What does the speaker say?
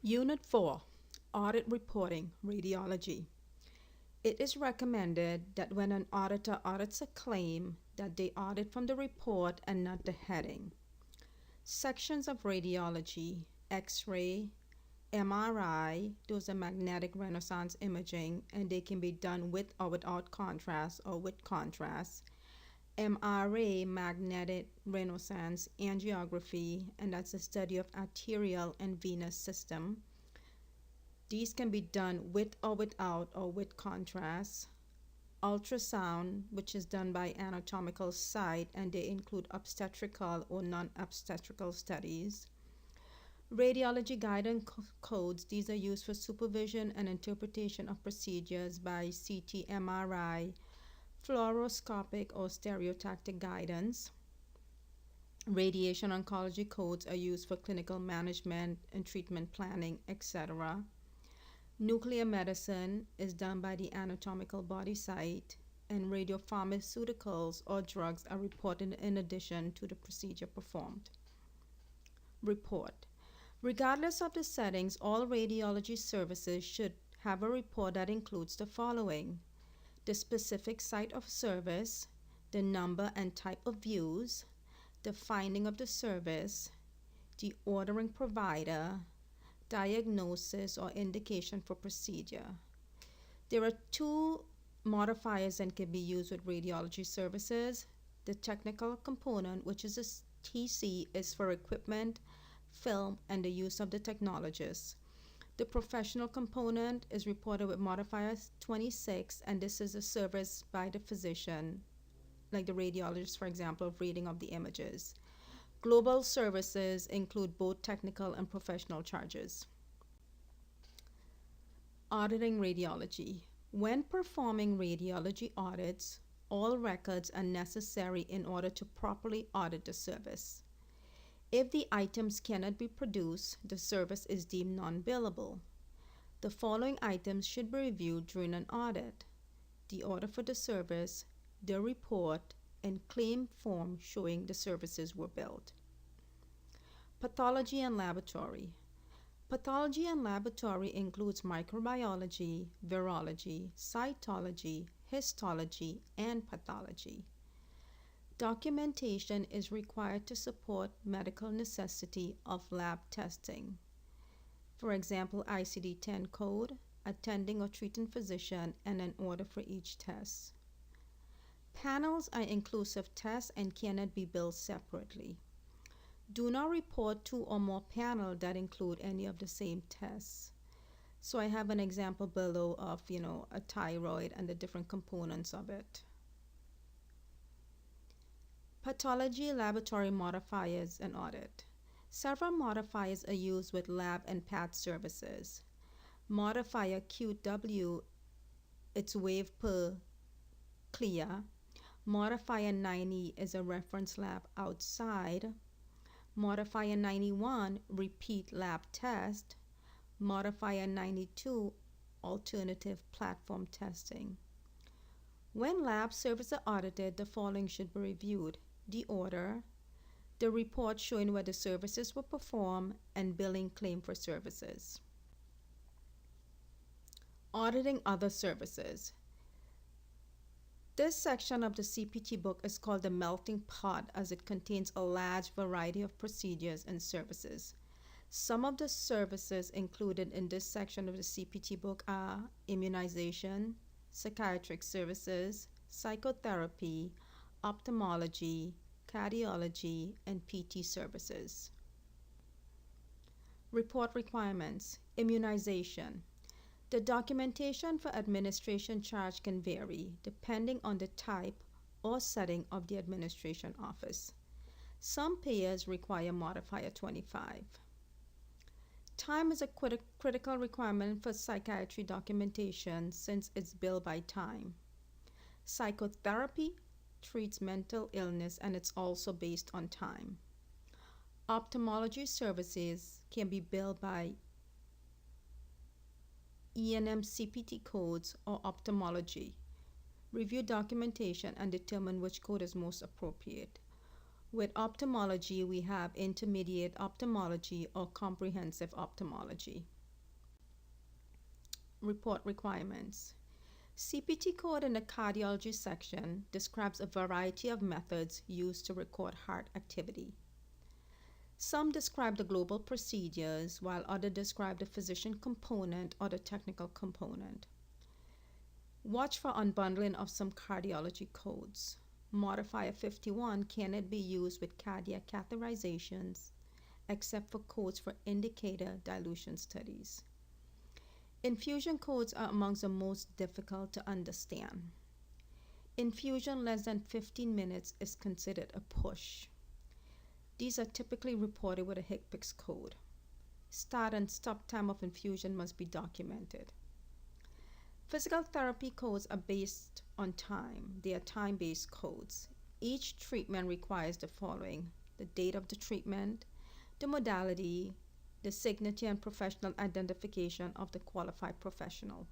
Unit 4, Audit Reporting, Radiology. It is recommended that when an auditor audits a claim, that they audit from the report and not the heading. Sections of radiology, X-ray, MRI, those are magnetic resonance imaging, and they can be done with or without contrast or with contrast. MRA, magnetic resonance angiography, and that's the study of arterial and venous system. These can be done with or without or with contrast. Ultrasound, which is done by anatomical site, and they include obstetrical or non-obstetrical studies. Radiology guidance codes, these are used for supervision and interpretation of procedures by CT, MRI, fluoroscopic or stereotactic guidance. Radiation oncology codes are used for clinical management and treatment planning, etc. Nuclear medicine is done by the anatomical body site, and radiopharmaceuticals or drugs are reported in addition to the procedure performed. Report. Regardless of the settings, all radiology services should have a report that includes the following: the specific site of service, the number and type of views, the finding of the service, the ordering provider, diagnosis or indication for procedure. There are two modifiers that can be used with radiology services. The technical component, which is a TC, is for equipment, film, and the use of the technologist. The professional component is reported with modifier 26, and this is a service by the physician, like the radiologist, for example, of reading of the images. Global services include both technical and professional charges. Auditing radiology. When performing radiology audits, all records are necessary in order to properly audit the service. If the items cannot be produced, the service is deemed non-billable. The following items should be reviewed during an audit: the order for the service, the report, and claim form showing the services were billed. Pathology and laboratory. Pathology and laboratory includes microbiology, virology, cytology, histology, and pathology. Documentation is required to support medical necessity of lab testing. For example, ICD-10 code, attending or treating physician, and an order for each test. Panels are inclusive tests and cannot be billed separately. Do not report two or more panels that include any of the same tests. So I have an example below of, a thyroid and the different components of it. Pathology, laboratory modifiers, and audit. Several modifiers are used with lab and path services. Modifier QW, it's wave per clear. Modifier 90 is a reference lab outside. Modifier 91, repeat lab test. Modifier 92, alternative platform testing. When lab services are audited, the following should be reviewed: the order, the report showing where the services were performed, and billing claim for services. Auditing other services. This section of the CPT book is called the melting pot, as it contains a large variety of procedures and services. Some of the services included in this section of the CPT book are immunization, psychiatric services, psychotherapy, ophthalmology, cardiology, and PT services. Report requirements. Immunization. The documentation for administration charge can vary depending on the type or setting of the administration office. Some payers require modifier 25. Time is a critical requirement for psychiatry documentation since it's billed by time. Psychotherapy treats mental illness and it's also based on time. Ophthalmology services can be billed by E&M CPT codes or ophthalmology. Review documentation and determine which code is most appropriate. With ophthalmology, we have intermediate ophthalmology or comprehensive ophthalmology. Report requirements. CPT code in the cardiology section describes a variety of methods used to record heart activity. Some describe the global procedures, while others describe the physician component or the technical component. Watch for unbundling of some cardiology codes. Modifier 51 cannot be used with cardiac catheterizations except for codes for indicator dilution studies. Infusion codes are amongst the most difficult to understand. Infusion less than 15 minutes is considered a push. These are typically reported with a HCPCS code. Start and stop time of infusion must be documented. Physical therapy codes are based on time. They are time-based codes. Each treatment requires the following: the date of the treatment, the modality, the signature and professional identification of the qualified professional.